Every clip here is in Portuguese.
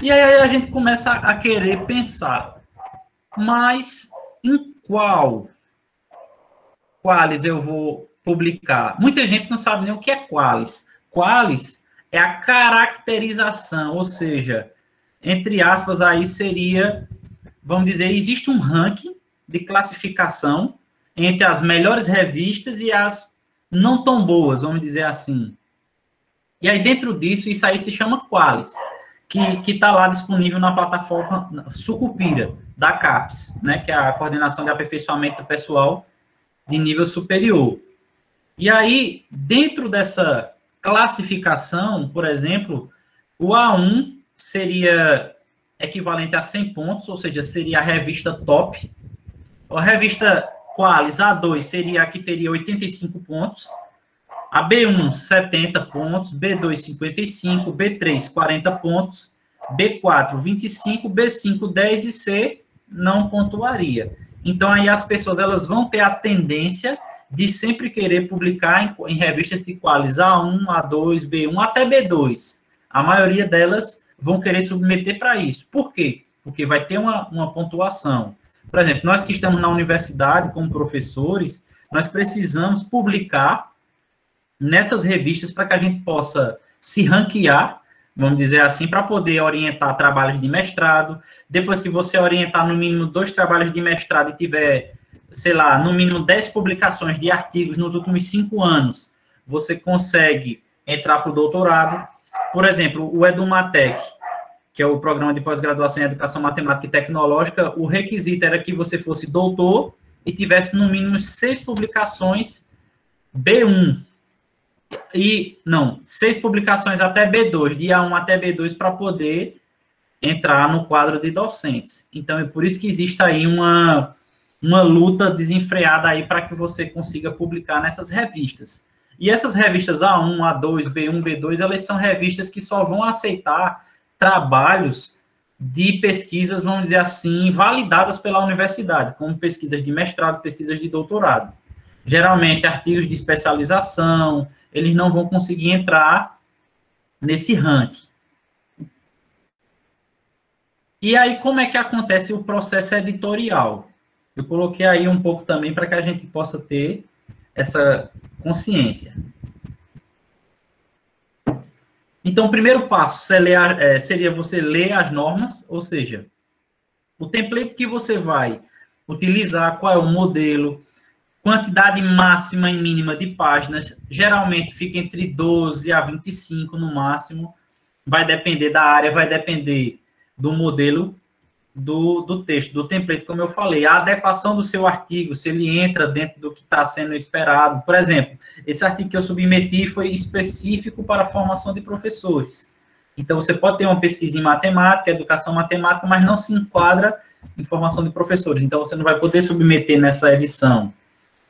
E aí a gente começa a querer pensar, mas em quais eu vou publicar? Muita gente não sabe nem o que é quais. Quais é a caracterização, ou seja, entre aspas, aí seria, vamos dizer, existe um ranking de classificação entre as melhores revistas e as não tão boas, vamos dizer assim. E aí, dentro disso, isso aí se chama Qualis, que está lá disponível na plataforma Sucupira, da CAPES, né, que é a Coordenação de Aperfeiçoamento do Pessoal de Nível Superior. E aí, dentro dessa classificação, por exemplo, o A1 seria equivalente a 100 pontos, ou seja, seria a revista top. A revista Qualis A2 seria a que teria 85 pontos. A B1, 70 pontos. B2, 55. B3, 40 pontos. B4, 25. B5, 10 e C não pontuaria. Então, aí as pessoas elas vão ter a tendência de sempre querer publicar em revistas de Qualis A1, A2, B1, até B2. A maioria delas vão querer submeter para isso. Por quê? Porque vai ter uma pontuação. Por exemplo, nós que estamos na universidade como professores, nós precisamos publicar nessas revistas para que a gente possa se ranquear, vamos dizer assim, para poder orientar trabalhos de mestrado. Depois que você orientar no mínimo 2 trabalhos de mestrado e tiver, sei lá, no mínimo 10 publicações de artigos nos últimos 5 anos, você consegue entrar para o doutorado. Por exemplo, o EduMatec, que é o Programa de Pós-Graduação em Educação Matemática e Tecnológica, o requisito era que você fosse doutor e tivesse no mínimo 6 publicações B1. E, não, 6 publicações até B2, de A1 até B2, para poder entrar no quadro de docentes. Então, é por isso que existe aí uma luta desenfreada aí para que você consiga publicar nessas revistas. E essas revistas A1, A2, B1, B2, elas são revistas que só vão aceitar trabalhos de pesquisas, vamos dizer assim, validadas pela universidade, como pesquisas de mestrado, pesquisas de doutorado. Geralmente, artigos de especialização, eles não vão conseguir entrar nesse ranking. E aí, como é que acontece o processo editorial? Eu coloquei aí um pouco também para que a gente possa ter essa consciência. Então, o primeiro passo seria você ler as normas, ou seja, o template que você vai utilizar, qual é o modelo, quantidade máxima e mínima de páginas, geralmente fica entre 12 a 25 no máximo, vai depender da área, vai depender do modelo do texto, do template, como eu falei, a adequação do seu artigo, se ele entra dentro do que está sendo esperado. Por exemplo, esse artigo que eu submeti foi específico para a formação de professores. Então, você pode ter uma pesquisa em matemática, educação matemática, mas não se enquadra em formação de professores. Então, você não vai poder submeter nessa edição.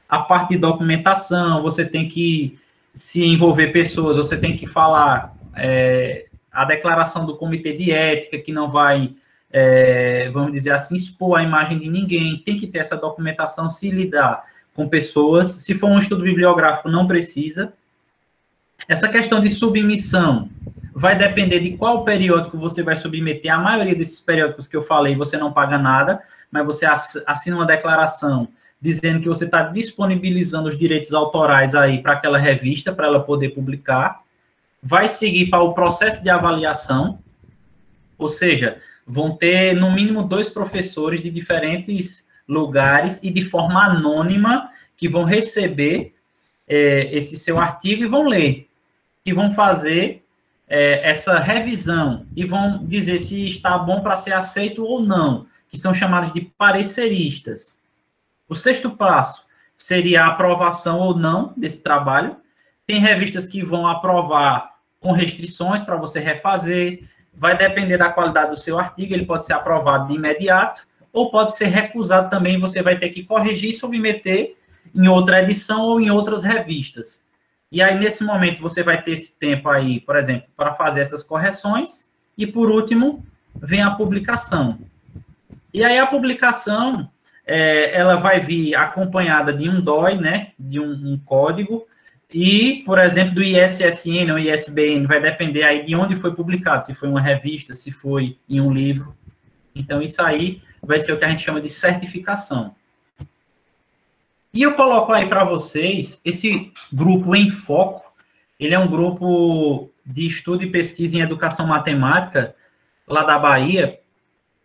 A parte de documentação, você tem que se envolver pessoas, você tem que falar a declaração do comitê de ética, que não vai... vamos dizer assim, expor a imagem de ninguém, tem que ter essa documentação, se lidar com pessoas. Se for um estudo bibliográfico, não precisa. Essa questão de submissão vai depender de qual periódico você vai submeter. A maioria desses periódicos que eu falei, você não paga nada, mas você assina uma declaração dizendo que você está disponibilizando os direitos autorais aí para aquela revista, para ela poder publicar. Vai seguir para o processo de avaliação, ou seja, vão ter, no mínimo, 2 professores de diferentes lugares e de forma anônima que vão receber esse seu artigo e vão ler. E vão fazer essa revisão e vão dizer se está bom para ser aceito ou não, que são chamados de pareceristas. O 6º passo seria a aprovação ou não desse trabalho. Tem revistas que vão aprovar com restrições para você refazer. Vai depender da qualidade do seu artigo, ele pode ser aprovado de imediato, ou pode ser recusado também, você vai ter que corrigir e submeter em outra edição ou em outras revistas. E aí, nesse momento, você vai ter esse tempo aí, por exemplo, para fazer essas correções, e, por último, vem a publicação. E aí, a publicação, ela vai vir acompanhada de um DOI, né, de um código, E, por exemplo, do ISSN ou ISBN, vai depender aí de onde foi publicado, se foi uma revista, se foi em um livro. Então, isso aí vai ser o que a gente chama de certificação. E eu coloco aí para vocês esse grupo em foco. Ele é um grupo de estudo e pesquisa em educação matemática, lá da Bahia,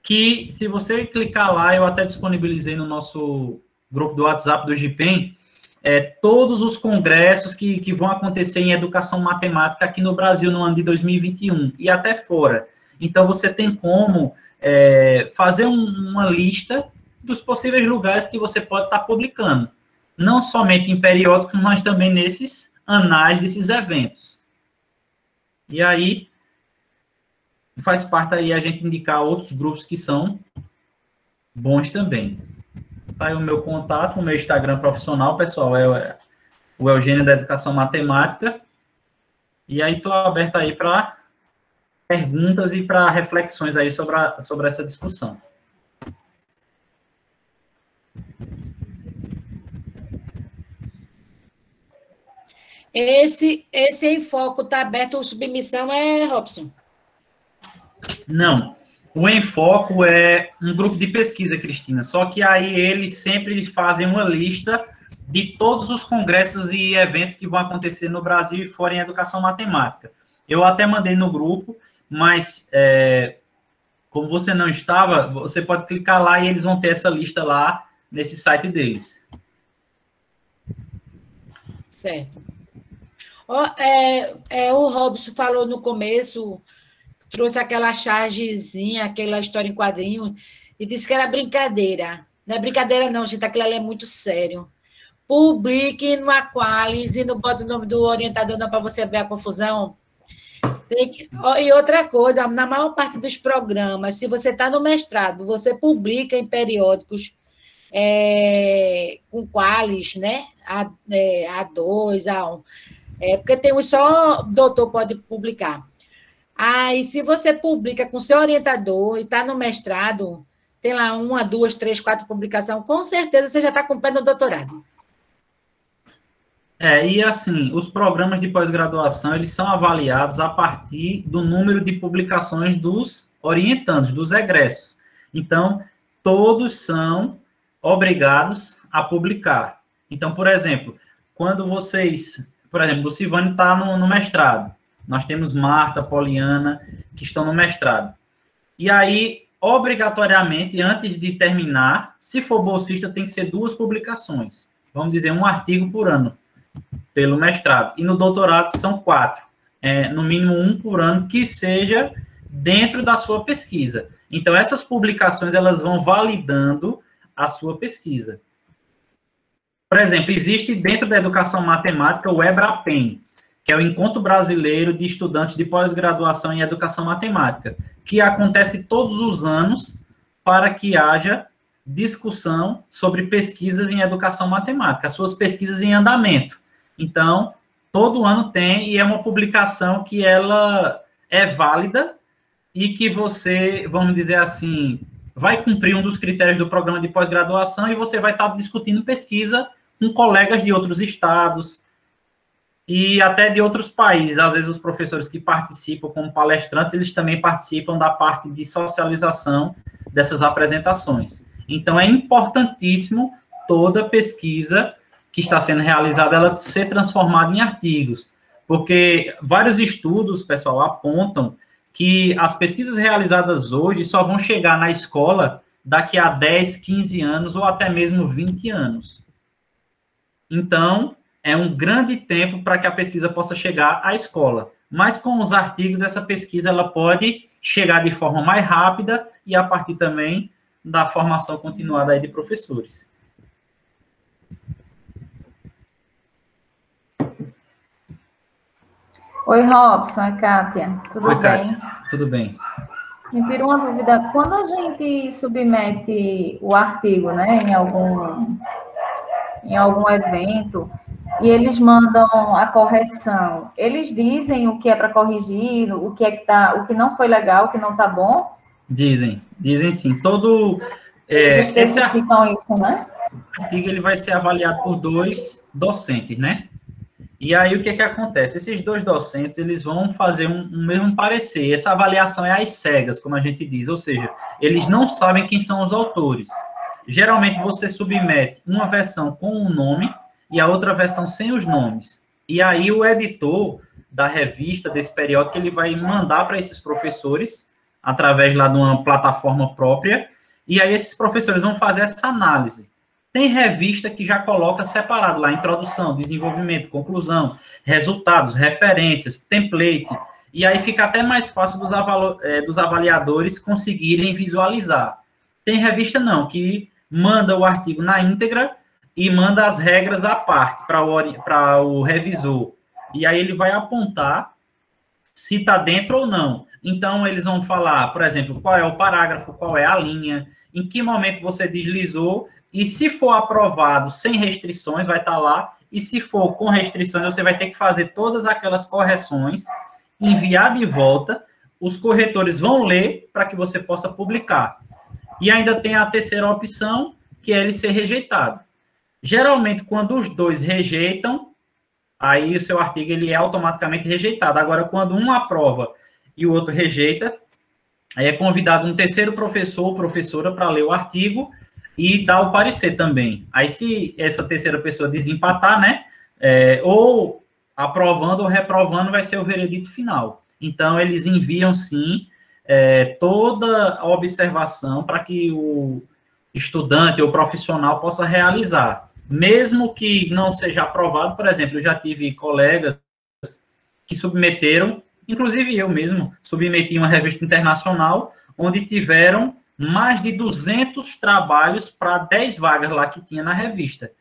que, se você clicar lá, eu até disponibilizei no nosso grupo do WhatsApp do GPEM, todos os congressos que vão acontecer em educação matemática aqui no Brasil no ano de 2021 e até fora. Então, você tem como fazer uma lista dos possíveis lugares que você pode estar publicando, não somente em periódicos, mas também nesses anais desses eventos. E aí, faz parte aí a gente indicar outros grupos que são bons também. Tá aí o meu contato, o meu Instagram profissional, pessoal, é o Eugênio da Educação Matemática. E aí estou aberto aí para perguntas e para reflexões aí sobre essa discussão. Esse Enfoco está aberto à submissão, Robson? Não. O Enfoco é um grupo de pesquisa, Cristina, só que aí eles sempre fazem uma lista de todos os congressos e eventos que vão acontecer no Brasil e fora em educação matemática. Eu até mandei no grupo, mas como você não estava, você pode clicar lá e eles vão ter essa lista lá nesse site deles. Certo. O Robson falou no começo, trouxe aquela chargezinha, aquela história em quadrinho, e disse que era brincadeira. Não é brincadeira não, gente, aquilo ali é muito sério. Publique no Aqualis e não bota o nome do orientador não para você ver a confusão. E outra coisa, na maior parte dos programas, se você está no mestrado, você publica em periódicos com Qualis, né? A2, A1. Porque tem um só doutor pode publicar. Aí, se você publica com seu orientador e está no mestrado, tem lá 1, 2, 3, 4 publicações, com certeza você já está com o pé no doutorado. E assim, os programas de pós-graduação, eles são avaliados a partir do número de publicações dos orientandos, dos egressos. Então, todos são obrigados a publicar. Então, por exemplo, quando vocês... Por exemplo, o Silvânio está no mestrado. Nós temos Marta, Poliana, que estão no mestrado. E aí, obrigatoriamente, antes de terminar, se for bolsista, tem que ser 2 publicações. Vamos dizer, um artigo por ano, pelo mestrado. E no doutorado são 4. No mínimo 1 por ano, que seja dentro da sua pesquisa. Então, essas publicações, elas vão validando a sua pesquisa. Por exemplo, existe dentro da educação matemática o EBRAPEN, que é o Encontro Brasileiro de Estudantes de Pós-Graduação em Educação Matemática, que acontece todos os anos para que haja discussão sobre pesquisas em educação matemática, as suas pesquisas em andamento. Então, todo ano tem, e é uma publicação que ela é válida e que você, vamos dizer assim, vai cumprir um dos critérios do programa de pós-graduação e você vai estar discutindo pesquisa com colegas de outros estados e até de outros países. Às vezes, os professores que participam como palestrantes, eles também participam da parte de socialização dessas apresentações. Então, é importantíssimo toda pesquisa que está sendo realizada, ela ser transformada em artigos, porque vários estudos, pessoal, apontam que as pesquisas realizadas hoje só vão chegar na escola daqui a 10, 15 anos ou até mesmo 20 anos. Então, é um grande tempo para que a pesquisa possa chegar à escola. Mas com os artigos, essa pesquisa ela pode chegar de forma mais rápida e a partir também da formação continuada aí de professores. Oi, Robson, é Kátia. Tudo Oi, bem? Kátia. Tudo bem. Me tira uma dúvida. Quando a gente submete o artigo, né, em algum evento, e eles mandam a correção, eles dizem o que é para corrigir, o que não foi legal, o que não está bom? Dizem sim. Eles especificam isso, né? O artigo ele vai ser avaliado por 2 docentes, né? E aí, o que que acontece? Esses dois docentes, eles vão fazer um mesmo parecer. Essa avaliação é às cegas, como a gente diz, ou seja, eles não sabem quem são os autores. Geralmente, você submete uma versão com um nome e a outra versão sem os nomes. E aí, o editor da revista, desse periódico, ele vai mandar para esses professores, através lá de uma plataforma própria, e aí esses professores vão fazer essa análise. Tem revista que já coloca separado lá, introdução, desenvolvimento, conclusão, resultados, referências, template, e aí fica até mais fácil dos avaliadores conseguirem visualizar. Tem revista não, que manda o artigo na íntegra e manda as regras à parte para o revisor. E aí ele vai apontar se está dentro ou não. Então, eles vão falar, por exemplo, qual é o parágrafo, qual é a linha, em que momento você deslizou, e se for aprovado sem restrições, vai estar lá, e se for com restrições, você vai ter que fazer todas aquelas correções, enviar de volta, os corretores vão ler para que você possa publicar. E ainda tem a terceira opção, que é ele ser rejeitado. Geralmente, quando os dois rejeitam, aí o seu artigo ele é automaticamente rejeitado. Agora, quando um aprova e o outro rejeita, aí é convidado um terceiro professor ou professora para ler o artigo e dar o parecer também. Aí, se essa terceira pessoa desempatar, né, ou aprovando ou reprovando, vai ser o veredito final. Então, eles enviam, sim, toda a observação para que o estudante ou profissional possa realizar. Mesmo que não seja aprovado, por exemplo, eu já tive colegas que submeteram, inclusive eu mesmo, submeti uma revista internacional, onde tiveram mais de 200 trabalhos para 10 vagas lá que tinha na revista.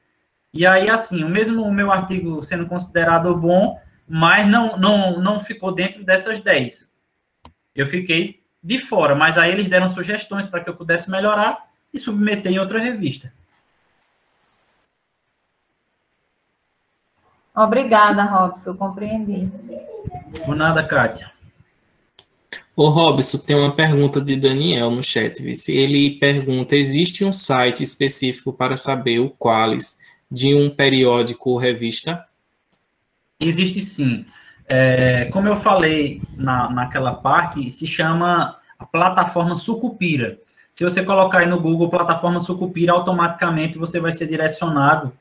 E aí, assim, o meu artigo sendo considerado bom, mas não ficou dentro dessas 10. Eu fiquei de fora, mas aí eles deram sugestões para que eu pudesse melhorar e submeter em outra revista. Obrigada, Robson, compreendi. Por nada, Kátia. Ô, Robson, tem uma pergunta de Daniel no chat. Vice. Ele pergunta, existe um site específico para saber o Qualis de um periódico ou revista? Existe sim. Como eu falei naquela parte, se chama a plataforma Sucupira. Se você colocar aí no Google plataforma Sucupira, automaticamente você vai ser direcionado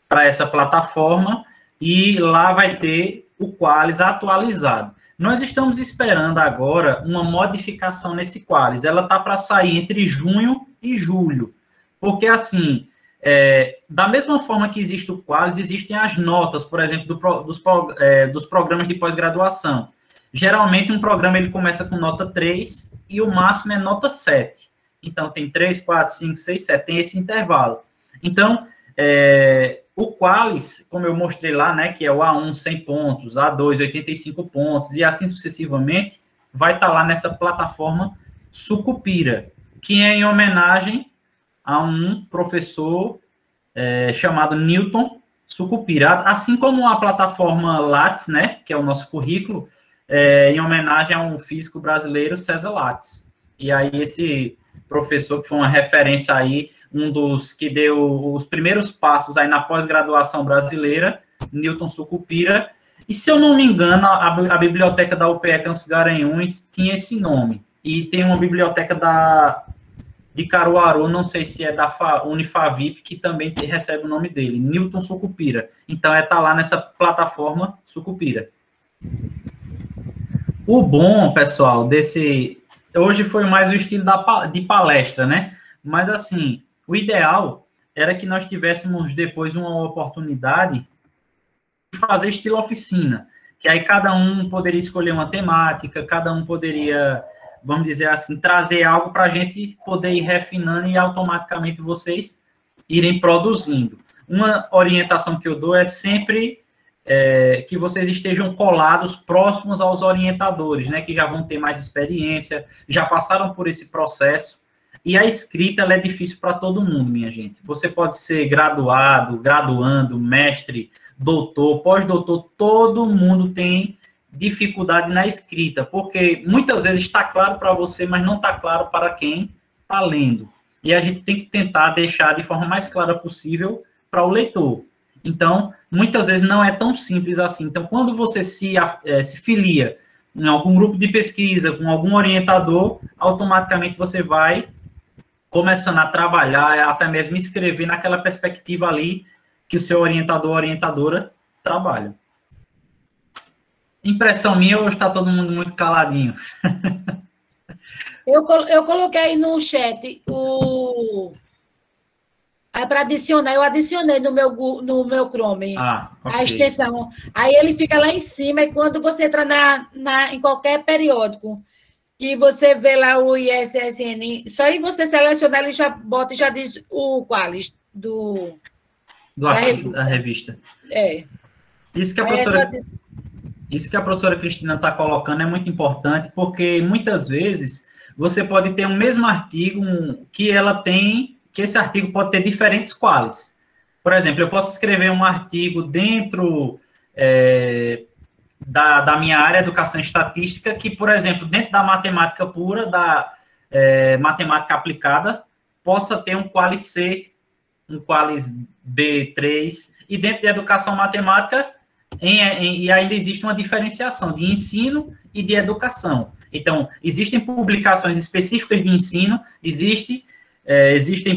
para essa plataforma e lá vai ter o Qualis atualizado. Nós estamos esperando agora uma modificação nesse Qualis. Ela está para sair entre junho e julho. Porque, assim, da mesma forma que existe o Qualis, existem as notas, por exemplo, dos programas de pós-graduação. Geralmente, um programa ele começa com nota 3 e o máximo é nota 7. Então, tem 3, 4, 5, 6, 7. Tem esse intervalo. Então, o Qualis, como eu mostrei lá, né, que é o A1 100 pontos, A2 85 pontos e assim sucessivamente, vai estar lá nessa plataforma Sucupira, que é em homenagem a um professor chamado Newton Sucupira, assim como a plataforma Lattes, né, que é o nosso currículo, em homenagem a um físico brasileiro, César Lattes. E aí esse professor que foi uma referência aí, um dos que deu os primeiros passos aí na pós-graduação brasileira, Newton Sucupira, e se eu não me engano, a biblioteca da UPE Campos Garanhuns tinha esse nome, e tem uma biblioteca de Caruaru, não sei se é da Unifavip, que também recebe o nome dele, Newton Sucupira, então tá lá nessa plataforma Sucupira. O bom, pessoal, hoje foi mais o estilo de palestra, né, mas assim, o ideal era que nós tivéssemos depois uma oportunidade de fazer estilo oficina, que aí cada um poderia escolher uma temática, cada um poderia, vamos dizer assim, trazer algo para a gente poder ir refinando e automaticamente vocês irem produzindo. Uma orientação que eu dou é sempre que vocês estejam colados, próximos aos orientadores, né, que já vão ter mais experiência, já passaram por esse processo. E a escrita, ela é difícil para todo mundo, minha gente. Você pode ser graduado, graduando, mestre, doutor, pós-doutor, todo mundo tem dificuldade na escrita, porque muitas vezes está claro para você, mas não está claro para quem está lendo. E a gente tem que tentar deixar de forma mais clara possível para o leitor. Então, muitas vezes não é tão simples assim. Então, quando você se filia em algum grupo de pesquisa, com algum orientador, automaticamente você vai começando a trabalhar, até mesmo escrever naquela perspectiva ali que o seu orientador ou orientadora trabalha. Impressão minha, ou está todo mundo muito caladinho? Eu coloquei aí no chat para adicionar, eu adicionei no meu Chrome Okay. A extensão. Aí ele fica lá em cima, e quando você entra em qualquer periódico, que você vê lá o ISSN, só aí você selecionar, ele já bota e já diz o qualis do artigo da revista. É. Isso que a professora Cristina está colocando é muito importante, porque muitas vezes você pode ter um mesmo artigo que esse artigo pode ter diferentes qualis. Por exemplo, eu posso escrever um artigo dentro da minha área, educação e estatística, que, por exemplo, dentro da matemática pura, da matemática aplicada, possa ter um qualis C, um qualis B3, e dentro da educação matemática, e ainda existe uma diferenciação de ensino e de educação. Então, existem publicações específicas de ensino, existem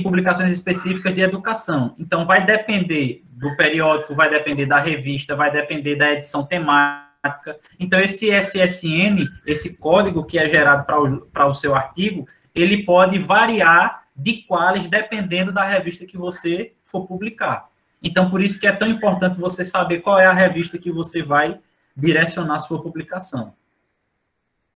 publicações específicas de educação. Então, vai depender do periódico, vai depender da revista, vai depender da edição temática. Então, esse SSN, esse código que é gerado para o seu artigo, ele pode variar de qualis dependendo da revista que você for publicar. Então, por isso que é tão importante você saber qual é a revista que você vai direcionar a sua publicação.